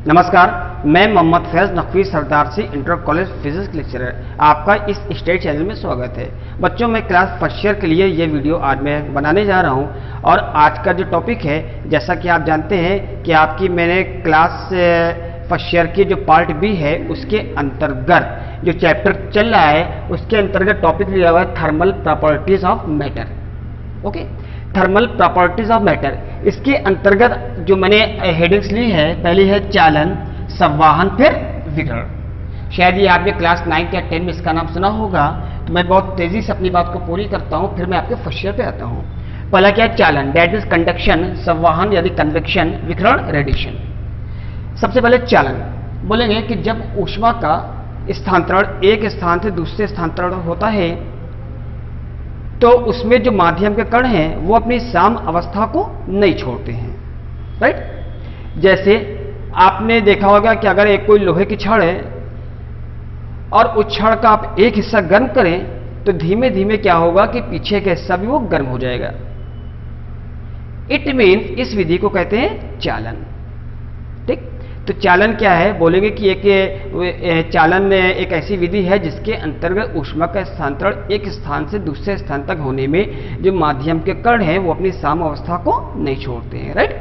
नमस्कार, मैं मोहम्मद फैज नकवी सरदार से इंटर कॉलेज फिजिक्स लेक्चरर आपका इस स्टेट चैनल में स्वागत है। बच्चों, मैं क्लास फर्स्ट ईयर के लिए ये वीडियो आज मैं बनाने जा रहा हूँ और आज का जो टॉपिक है, जैसा कि आप जानते हैं कि आपकी मैंने क्लास फर्स्ट ईयर की जो पार्ट बी है उसके अंतर्गत जो चैप्टर चल रहा है उसके अंतर्गत टॉपिक लिया हुआ है thermal properties of matter. Okay, thermal properties of matter. इसके अंतर्गत जो मैंने हेडिंग्स ली है, पहली है चालन, संवाहन, फिर विकिरण। शायद ये आपने क्लास 9 या 10 में इसका नाम सुना होगा, तो मैं बहुत तेजी से अपनी बात को पूरी करता हूँ, फिर मैं आपके फर्स्ट ईयर पे आता हूँ। पहला क्या है? चालन, दैट इज कंडक्शन, संवाहन यदि कन्वेक्शन, विकिरण रेडिएशन। सबसे पहले चालन बोलेंगे कि जब ऊष्मा का स्थानांतरण एक स्थान से दूसरे स्थानांतरण होता है तो उसमें जो माध्यम के कण हैं वो अपनी साम अवस्था को नहीं छोड़ते हैं। राइट? जैसे आपने देखा होगा कि अगर एक कोई लोहे की छड़ है और उस छड़ का आप एक हिस्सा गर्म करें तो धीमे धीमे क्या होगा कि पीछे का हिस्सा भी वो गर्म हो जाएगा। इट मीन्स इस विधि को कहते हैं चालन। ठीक, तो चालन क्या है? बोलेंगे कि एक चालन एक ऐसी विधि है जिसके अंतर्गत ऊष्मा का स्थानांतरण एक स्थान से दूसरे स्थान तक होने में जो माध्यम के कण हैं वो अपनी साम अवस्था को नहीं छोड़ते हैं। राइट?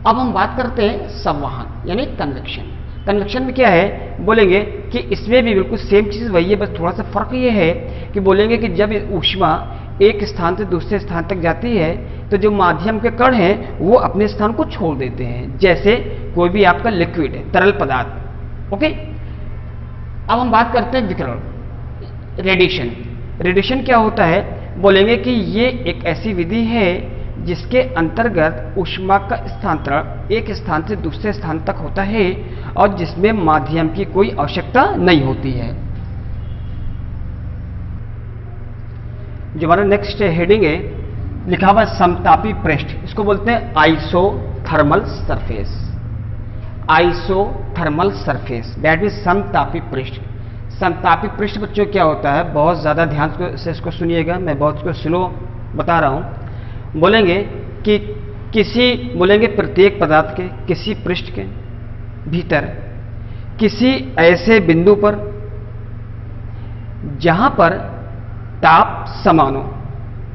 अब हम बात करते हैं संवाहन यानी कन्वेक्शन। कन्वेक्शन में क्या है? बोलेंगे कि इसमें भी बिल्कुल सेम चीज वही है, बस थोड़ा सा फर्क ये है कि बोलेंगे कि जब ऊष्मा एक स्थान से दूसरे स्थान तक जाती है तो जो माध्यम के कण हैं वो अपने स्थान को छोड़ देते हैं। जैसे कोई भी आपका लिक्विड है, तरल पदार्थ। ओके, अब हम बात करते हैं विकिरण, रेडिएशन। रेडिएशन क्या होता है? बोलेंगे कि ये एक ऐसी विधि है जिसके अंतर्गत ऊष्मा का स्थानांतरण एक स्थान से दूसरे स्थान तक होता है और जिसमें माध्यम की कोई आवश्यकता नहीं होती है। जो हमारा नेक्स्ट हेडिंग है, लिखा हुआ समतापी पृष्ठ, इसको बोलते हैं isothermal surface. Isothermal surface that is समतापी पृष्ठ। समतापी पृष्ठ बच्चों क्या होता है? बहुत ज्यादा ध्यान से इसको सुनिएगा, मैं बहुत इसको स्लो बता रहा हूं। बोलेंगे कि बोलेंगे प्रत्येक पदार्थ के किसी पृष्ठ के भीतर किसी ऐसे बिंदु पर जहां पर ताप समान हो।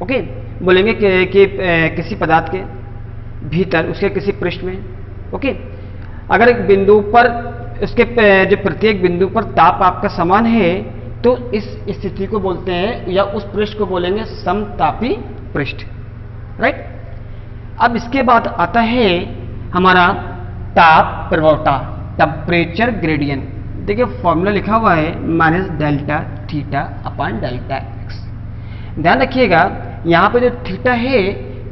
ओके, बोलेंगे कि किसी पदार्थ के भीतर उसके किसी पृष्ठ में, ओके, अगर एक बिंदु पर उसके जो प्रत्येक बिंदु पर ताप आपका समान है तो इस स्थिति को बोलते हैं या उस पृष्ठ को बोलेंगे समतापी पृष्ठ। राइट? अब इसके बाद आता है हमारा ताप प्रवणता, टेम्परेचर ग्रेडियंट। देखिए फॉर्मूला लिखा हुआ है minus delta theta upon delta x. ध्यान रखिएगा यहाँ पे जो थीटा है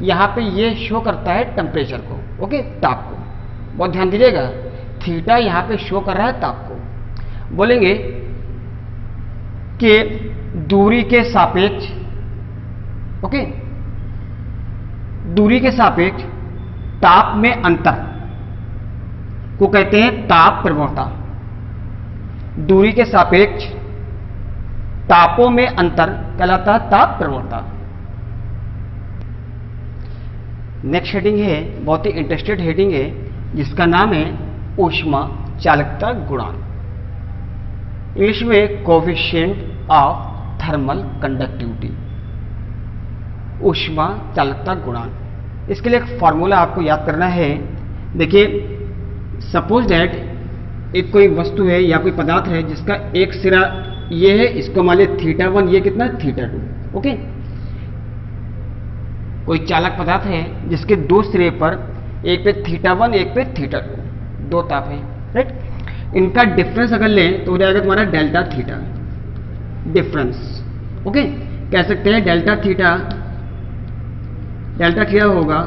यहाँ पे ये शो करता है टेम्परेचर को, ओके, ताप को। बहुत ध्यान दीजिएगा, थीटा यहाँ पे शो कर रहा है ताप को। बोलेंगे कि दूरी के सापेक्ष, ओके, दूरी के सापेक्ष ताप में अंतर को कहते हैं ताप प्रवणता। दूरी के सापेक्ष तापों में अंतर कहलाता है ताप प्रवणता। नेक्स्ट हेडिंग है, बहुत ही इंटरेस्टेड हेडिंग है, जिसका नाम है ऊष्मा चालकता गुणांक, इंग्लिश में कोएफिशिएंट ऑफ थर्मल कंडक्टिविटी। ऊष्मा चालकता गुणांक, इसके लिए एक फॉर्मूला आपको याद करना है। देखिए, सपोज दैट एक कोई वस्तु है या कोई पदार्थ है जिसका एक सिरा ये है, इसको मान लिया θ1, ये कितना θ2। ओके, कोई चालक पदार्थ है जिसके दो सिरे पर एक पे θ1 एक पे θ2, दो ताप है। राइट? इनका डिफरेंस अगर लें तो हो जाएगा तुम्हारा डेल्टा थीटा डिफरेंस। ओके, कह सकते हैं डेल्टा थीटा होगा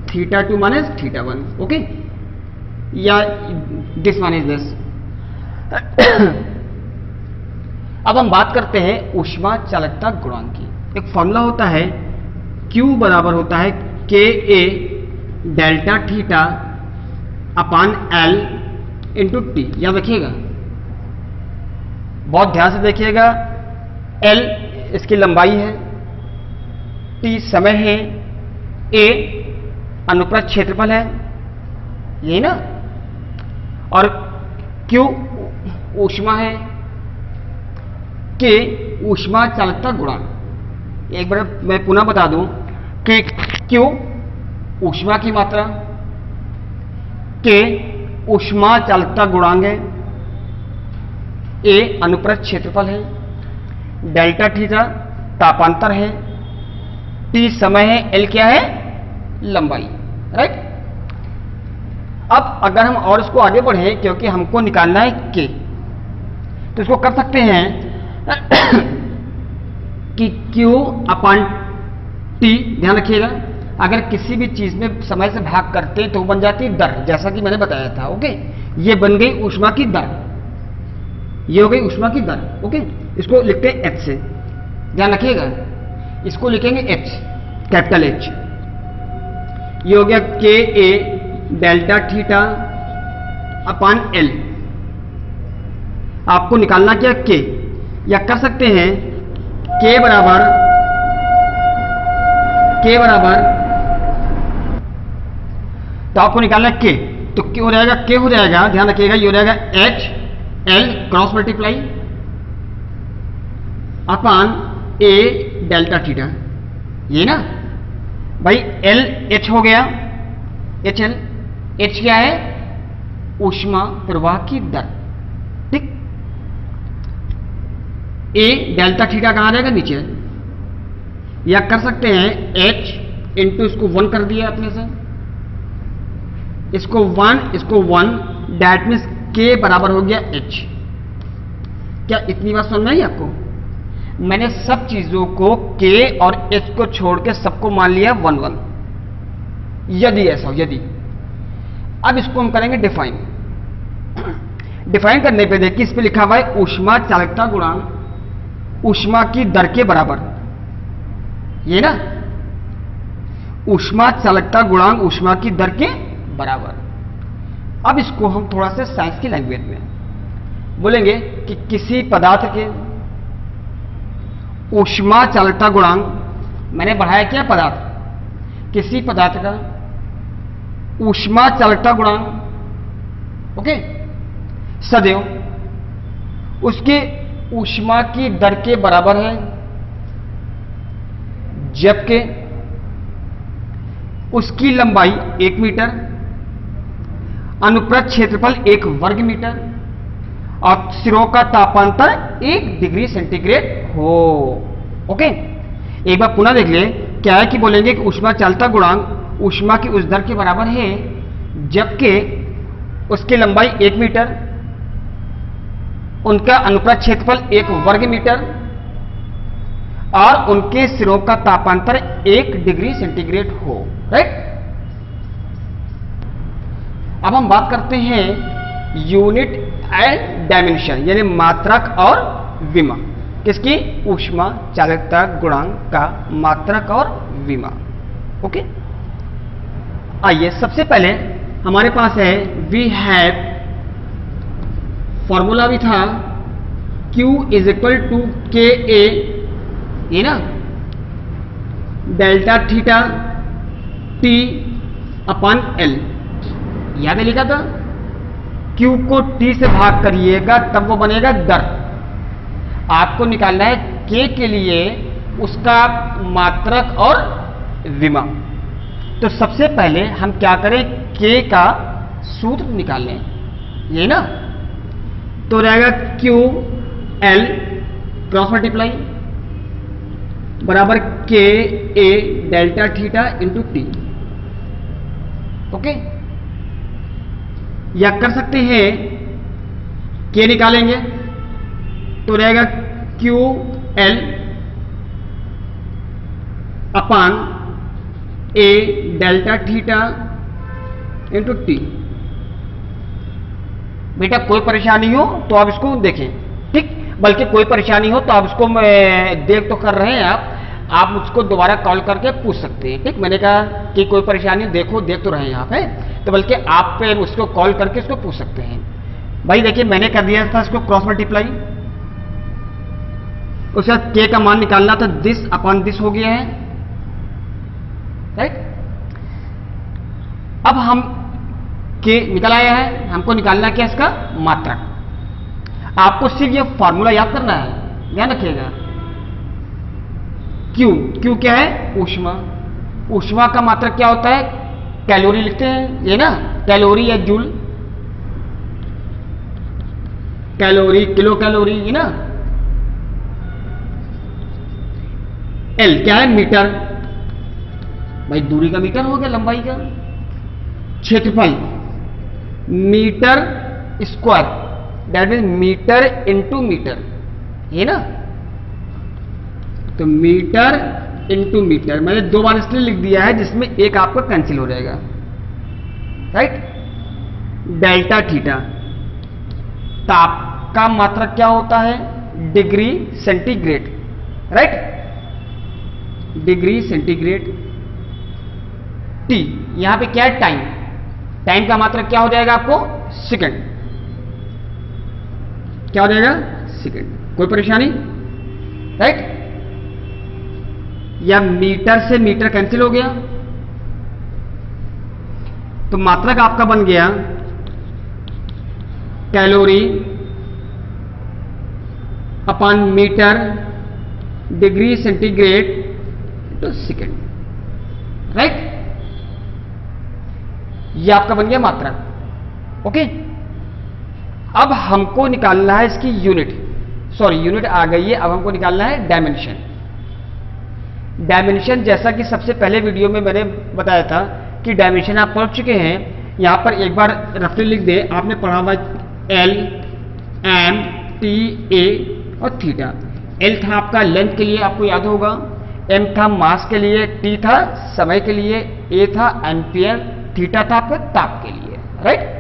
θ2 माइनस θ1। ओके, या दिस माइनस दिस। अब हम बात करते हैं ऊष्मा चालकता गुणांक की। एक फॉर्मूला होता है, Q बराबर होता है KA delta theta upon L into T. याद रखिएगा, बहुत ध्यान से देखिएगा। L इसकी लंबाई है, T समय है, A अनुप्रस्थ क्षेत्रफल है, यही ना। और Q ऊष्मा है, K ऊष्मा चालकता गुणांक। एक बार मैं पुनः बता दूं कि Q ऊष्मा की मात्रा, K ऊष्मा चालकता गुणांक है, A अनुप्रस्थ क्षेत्रफल है, डेल्टा थीटा तापांतर है, T समय है, L क्या है, लंबाई। राइट। अब अगर हम और इसको आगे बढ़े, क्योंकि हमको निकालना है K, तो इसको कर सकते हैं कि Q अपान T। ध्यान रखिएगा, अगर किसी भी चीज में समय से भाग करते हैं तो बन जाती है दर, जैसा कि मैंने बताया था। ओके, ये बन गई ऊष्मा की दर, ये हो गई ऊष्मा की दर। ओके, इसको लिखते हैं H से। ध्यान रखिएगा, इसको लिखेंगे H, कैपिटल H। ये हो गया K A delta theta upon L। आपको निकालना क्या, K, या कर सकते हैं K बराबर तो आपको निकालना है K, तो K हो जाएगा, K हो जाएगा, ध्यान रखिएगा, ये हो जाएगा H L cross multiply upon A delta theta. ये ना भाई, L H हो गया, HL। H क्या है, ऊष्मा प्रवाह की दर। ठीक, A डेल्टा थीटा कहां जाएगा, नीचे। या कर सकते हैं H इंटू इसको 1 कर दिया अपने से, इसको 1, दैट मीन्स K बराबर हो गया H। क्या इतनी बात समझ में आई आपको? मैंने सब चीजों को K और H को छोड़ के सबको मान लिया 1, यदि ऐसा हो, यदि। अब इसको हम करेंगे डिफाइन। डिफाइन करने पे देखिए, इस पे लिखा हुआ है ऊष्मा चालकता गुणांक ऊष्मा की दर के बराबर। ये ना, ऊष्मा चालकता गुणांक ऊष्मा की दर के बराबर। अब इसको हम थोड़ा सा साइंस की लैंग्वेज में बोलेंगे कि किसी पदार्थ के ऊष्मा चालकता गुणांक, मैंने बढ़ाया क्या, पदार्थ, किसी पदार्थ का ऊष्मा चालकता गुणांक, ओके, सदैव उसके ऊष्मा की दर के बराबर है, जबकि उसकी लंबाई 1 मीटर, अनुप्रस्थ क्षेत्रफल 1 वर्ग मीटर और सिरों का तापांतर 1 डिग्री सेंटीग्रेड हो। ओके, एक बार पुनः देख ले, क्या है कि बोलेंगे कि ऊष्मा चालकता गुणांक ऊष्मा की उस दर के बराबर है, जबकि उसकी लंबाई 1 मीटर, उनका अनुप्रस्थ क्षेत्रफल 1 वर्ग मीटर और उनके सिरों का तापांतर 1 डिग्री सेंटीग्रेड हो। राइट। अब हम बात करते हैं यूनिट एंड डायमेंशन, यानी मात्रक और विमा। किसकी? ऊष्मा चालकता गुणांक का मात्रक और विमा। ओके, आइए सबसे पहले हमारे पास है वी हैव, फॉर्मूला भी था Q इज इक्वल टू के ए, ये ना, डेल्टा थीटा T अपान L। याद है लिखा था, Q को T से भाग करिएगा तब वो बनेगा दर। आपको निकालना है K के लिए उसका मात्रक और विमा। तो सबसे पहले हम क्या करें, K का सूत्र निकाल लें, ये ना, तो रहेगा Q L क्रॉस मल्टीप्लाई बराबर K A delta theta into T। Okay, या कर सकते हैं K निकालेंगे तो रहेगा Q L upon A delta theta into T। बेटा कोई परेशानी हो तो आप इसको देखें, ठीक, बल्कि कोई परेशानी हो तो आप इसको देख तो कर रहे हैं, आप मुझको दोबारा कॉल करके पूछ सकते हैं। ठीक, मैंने कहा कि कोई परेशानी देखो, देख तो रहे हैं आप, है तो बल्कि आप पे उसको कॉल करके इसको पूछ सकते हैं। भाई देखिए मैंने कर दिया था इसको क्रॉस मल्टीप्लाई, उसके बाद K का मान निकालना था, दिस अपॉन दिस हो गया है। राइट, अब हम के निकल आया है, हमको निकालना क्या इसका मात्रक। आपको सिर्फ ये फॉर्मूला याद करना है, ध्यान रखिएगा। क्यू, क्यू क्या है? ऊष्मा। ऊष्मा का मात्रक क्या होता है? कैलोरी लिखते हैं ये ना, कैलोरी या जूल, कैलोरी, किलो कैलोरी, ये ना। एल क्या है? मीटर, भाई दूरी का मीटर हो गया, लंबाई का। क्षेत्रफल metre square, that mean metre into metre, ये ना। तो मीटर इंटू मीटर, मैंने 2 बार इसलिए लिख दिया है जिसमें एक आपका कैंसिल हो जाएगा, राइट। डेल्टा थीटा, ताप का मात्रक क्या होता है? Degree centigrade, right, degree centigrade. T, यहां पे क्या है? टाइम, टाइम का मात्रक क्या हो जाएगा आपको? सेकंड, क्या हो जाएगा? सेकंड। कोई परेशानी? राइट। या मीटर से मीटर कैंसिल हो गया, तो मात्रक आपका बन गया calorie upon metre degree centigrade to second, right. ये आपका बन गया मात्रक, ओके। अब हमको निकालना है इसकी यूनिट, सॉरी यूनिट आ गई है, अब हमको निकालना है डायमेंशन। डायमेंशन जैसा कि सबसे पहले वीडियो में मैंने बताया था कि डायमेंशन आप पढ़ चुके हैं। यहां पर एक बार रफली लिख दे, आपने पढ़ा हुआ एल, एम, टी, ए और थीटा। एल था आपका लेंथ के लिए, आपको याद होगा। एम था मास के लिए, टी था समय के लिए, ए था एम्पियर, थीटा था आपका ताप के लिए, राइट।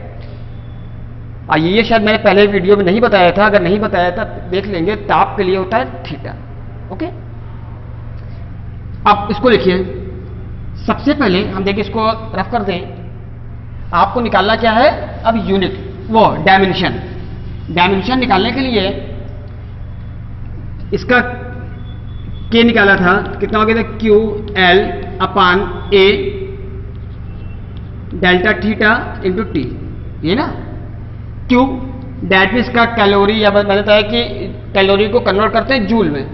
ये शायद मैंने पहले वीडियो में नहीं बताया था, अगर नहीं बताया था देख लेंगे। ताप के लिए होता है थीटा, ओके। अब इसको लिखिए, सबसे पहले हम देखिए, इसको रफ कर दें। आपको निकालना क्या है अब? यूनिट, वो डायमेंशन। डायमेंशन निकालने के लिए इसका के निकाला था, कितना हो गया था? क्यू एल अपान ए डेल्टा थीटा इंटू टी, ये ना। क्यू डेट मीन्स का कैलोरी, या मैंने बताया कि कैलोरी को कन्वर्ट करते हैं जूल में,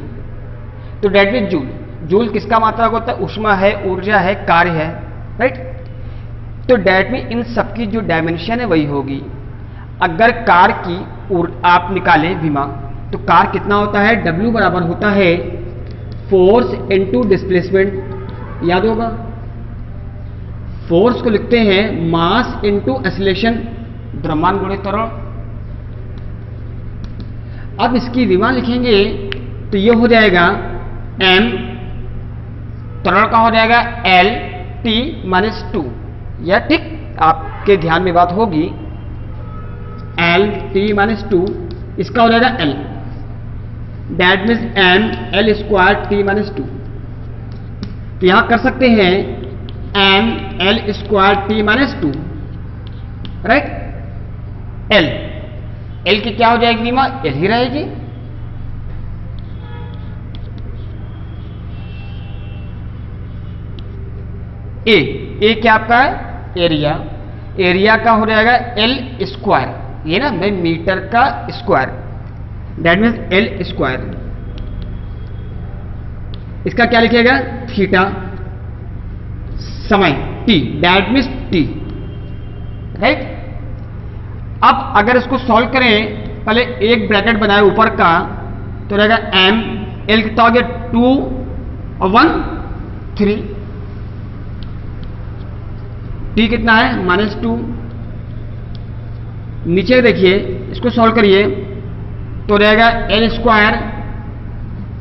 तो डेट मीन्स जूल। जूल किसका मात्रक होता है? ऊष्मा है, ऊर्जा है, कार्य है, राइट। तो डेट में इन सबकी जो डायमेंशन है वही होगी। अगर कार की आप निकालें विमा, तो कार कितना होता है? W बराबर होता है फोर्स इनटू डिस्प्लेसमेंट, याद होगा। फोर्स को लिखते हैं मास इनटू एक्सीलरेशन, द्रव्यमान गुणित त्वरण। अब इसकी विमा लिखेंगे तो ये हो जाएगा m, त्वरण का हो जाएगा L T माइनस 2, या ठीक आपके ध्यान में बात होगी। L T माइनस 2, इसका हो जाएगा L, that means M L square T minus 2। तो यहां कर सकते हैं M L square T minus 2, right. L, L की क्या हो जाएगी विमा? L ही रहेगी। ए क्या आपका है? एरिया। एरिया का हो जाएगा एल स्क्वायर, ये ना मैं मीटर का square, that means L square. इसका क्या लिखेगा? थीटा। समय T, that means T, right. अब अगर इसको सॉल्व करें, पहले एक ब्रैकेट बनाए ऊपर का, तो रहेगा एम, एल कितना हो गया? 2 और 1 3, टी कितना है? -2। नीचे देखिए, इसको सॉल्व करिए तो रहेगा L square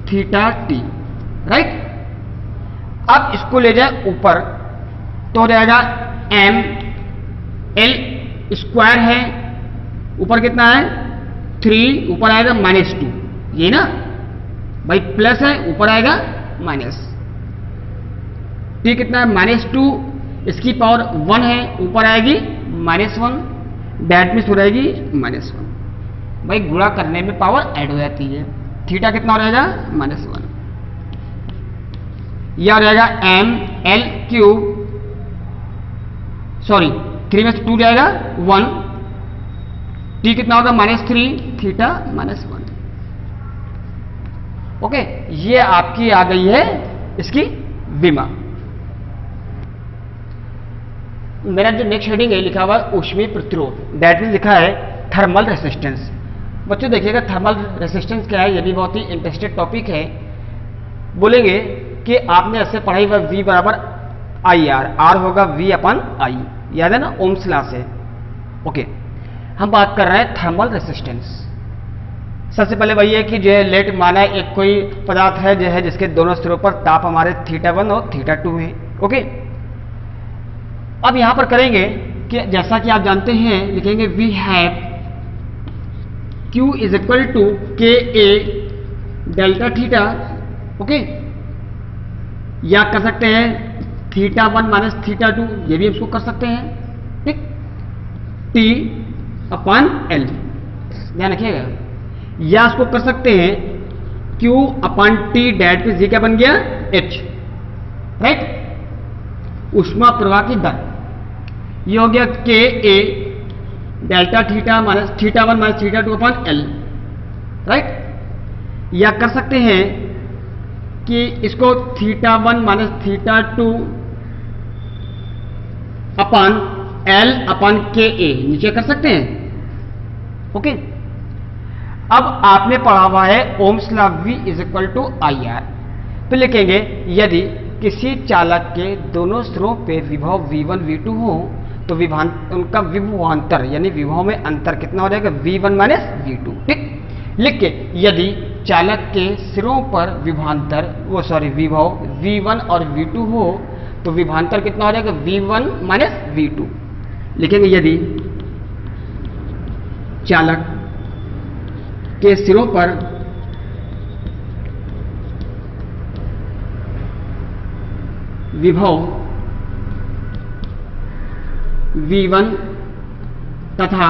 theta T, right. अब इसको ले जाए ऊपर तो हो जाएगा एम, एल स्क्वायर है, ऊपर कितना है? 3, ऊपर आएगा -2, ये ना भाई प्लस है, ऊपर आएगा माइनस। टी कितना है? -2, इसकी पावर 1 है, ऊपर आएगी -1, दैट मीन्स हो जाएगी -1। भाई गुणा करने में पावर ऐड हो जाती है। थीटा कितना हो जाएगा? -1। यह हो जाएगा एम एल क्यूब, सॉरी 3 में से 2 जाएगा 1, t कितना होगा -3 थीटा -1। ओके, ये आपकी आ गई है इसकी विमा। मेरा जो नेक्स्ट हेडिंग है लिखा हुआ ऊष्मीय प्रतिरोध, दैट मीन लिखा है थर्मल रेसिस्टेंस। बच्चों देखिएगा थर्मल रेसिस्टेंस क्या है, ये भी बहुत ही इंटरेस्टेड टॉपिक है। बोलेंगे कि आपने ऐसे पढ़ाई हुआ V बराबर आई आर होगा V/I, याद है ना, ओम्स लॉ से। ओके, हम बात कर रहे हैं थर्मल रेसिस्टेंस। सबसे पहले वही है कि जो है लेट माना एक कोई पदार्थ है जो है जिसके दोनों सिरों पर ताप हमारे θ1 और θ2 है। ओके, अब यहां पर करेंगे कि जैसा कि आप जानते हैं लिखेंगे we have Q is equal to KA delta theta. Okay, या कर सकते हैं θ1 माइनस θ2, ये भी इसको कर सकते हैं, ठीक, T/L, ध्यान रखिएगा। या इसको कर सकते हैं Q/T डेट पे जी क्या बन गया H, राइट, ऊष्मा प्रवाह की दर। ये हो गया KA delta theta minus θ1 minus θ2/L, right. या कर सकते हैं कि इसको θ1 माइनस θ2/L/KA नीचे कर सकते हैं। ओके, अब आपने पढ़ा हुआ है Ohm's law V is equal to IR। तो लिखेंगे यदि किसी चालक के दोनों सिरों पे विभव V1 V2 हो तो उनका विभवांतर यानी विभव में अंतर कितना हो जाएगा V1 माइनस V2, ठीक। लिख के यदि चालक के सिरों पर विभव V1 और V2 हो तो विभवांतर कितना हो जाएगा V1 माइनस V2। लिखेंगे यदि चालक के सिरों पर विभव V1 तथा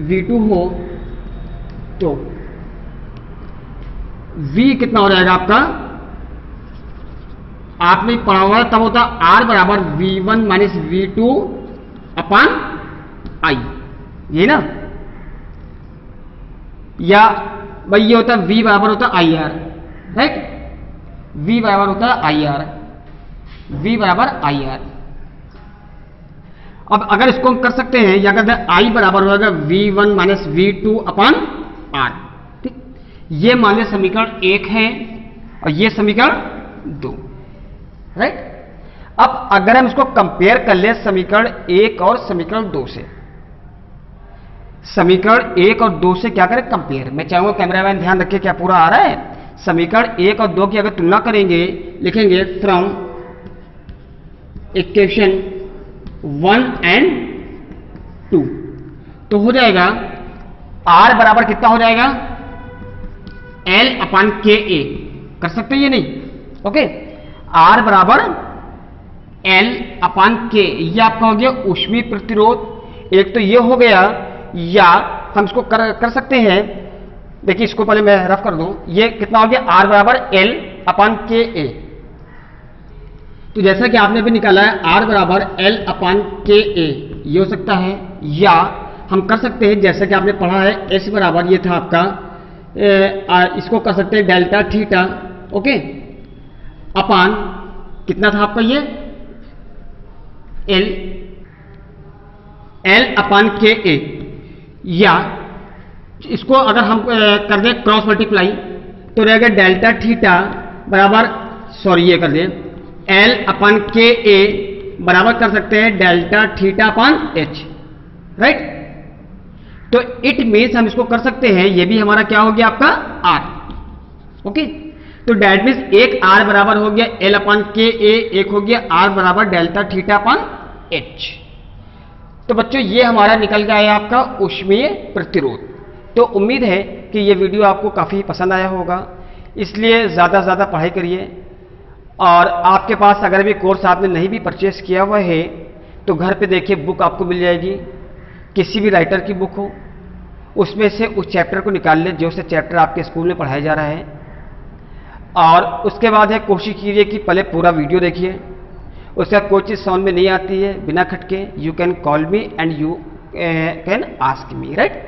V2 हो तो V कितना हो जाएगा आपका, आपने पढ़ा हुआ तब होता R बराबर V1 माइनस V2/I, ये ना, या भाई ये होता है V बराबर होता है IR, राइट, V बराबर होता है IR, V बराबर IR। अब अगर इसको हम कर सकते हैं या कहते हैं I बराबर होगा V1 माइनस V2/R, ठीक। ये मान लिया समीकरण 1 है और ये समीकरण 2, राइट। अब अगर हम इसको कंपेयर कर ले समीकरण 1 और समीकरण 2 से, समीकरण 1 और 2 से क्या करें कंपेयर। मैं चाहूंगा कैमरामैन ध्यान रखिए क्या पूरा आ रहा है। समीकरण 1 और 2 की अगर तुलना करेंगे लिखेंगे फ्रॉम इक्वेशन 1 एंड 2 तो हो जाएगा R बराबर कितना हो जाएगा L/KA, कर सकते हैं ये नहीं, ओके। R बराबर L/K, ये आपका हो गया ऊष्मीय प्रतिरोध। एक तो ये हो गया, या हम इसको कर सकते हैं, देखिए इसको पहले मैं रफ कर दूं, ये कितना हो गया R बराबर L/KA। तो जैसा कि आपने भी निकाला है R बराबर L/KA, ये हो सकता है, या हम कर सकते हैं जैसा कि आपने पढ़ा है S बराबर ये था आपका, इसको कर सकते हैं डेल्टा थीटा, ओके, अपान कितना था आपका ये L/KA, या इसको अगर हम कर दें क्रॉस मल्टीप्लाई तो रहेगा डेल्टा थीटा बराबर, ये कर दें L/KA बराबर कर सकते हैं डेल्टा θ/H, राइट। तो इट मीन्स हम इसको कर सकते हैं, ये भी हमारा क्या हो गया आपका R, ओके। तो डेट मीन्स एक R बराबर हो गया L/KA, एक हो गया R बराबर डेल्टा θ/H। तो बच्चों ये हमारा निकल गया है आपका ऊष्मीय प्रतिरोध। तो उम्मीद है कि ये वीडियो आपको काफ़ी पसंद आया होगा, इसलिए ज़्यादा से ज़्यादा पढ़ाई करिए। और आपके पास अगर भी कोर्स आपने नहीं भी परचेस किया हुआ है तो घर पे देखिए बुक आपको मिल जाएगी, किसी भी राइटर की बुक हो, उसमें से उस चैप्टर को निकाल ले जो से चैप्टर आपके स्कूल में पढ़ाया जा रहा है। और उसके बाद है कोशिश कीजिए कि पहले पूरा वीडियो देखिए, उसका कोई चीज़ समझ में नहीं आती है, बिना खटके you can call me and you can ask me, right.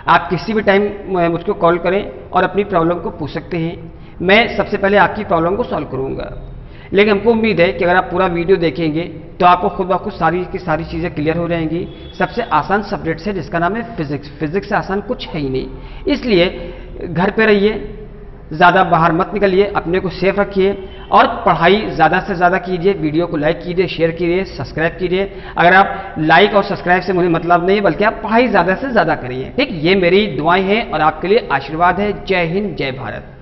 आप किसी भी टाइम मुझको कॉल करें और अपनी प्रॉब्लम को पूछ सकते हैं। मैं सबसे पहले आपकी प्रॉब्लम को सॉल्व करूंगा। लेकिन हमको उम्मीद है कि अगर आप पूरा वीडियो देखेंगे तो आपको खुद ब खुद सारी की सारी चीज़ें क्लियर हो जाएंगी। सबसे आसान सब्जेक्ट है जिसका नाम है फिजिक्स। फिजिक्स से आसान कुछ है ही नहीं। इसलिए घर पे रहिए, ज़्यादा बाहर मत निकलिए, अपने को सेफ रखिए और पढ़ाई ज़्यादा से ज़्यादा कीजिए। वीडियो को लाइक कीजिए, शेयर कीजिए, सब्सक्राइब कीजिए। अगर आप लाइक और सब्सक्राइब से मुझे मतलब नहीं, बल्कि आप पढ़ाई ज़्यादा से ज़्यादा करिए, ठीक। ये मेरी दुआएं हैं और आपके लिए आशीर्वाद है। जय हिंद, जय भारत।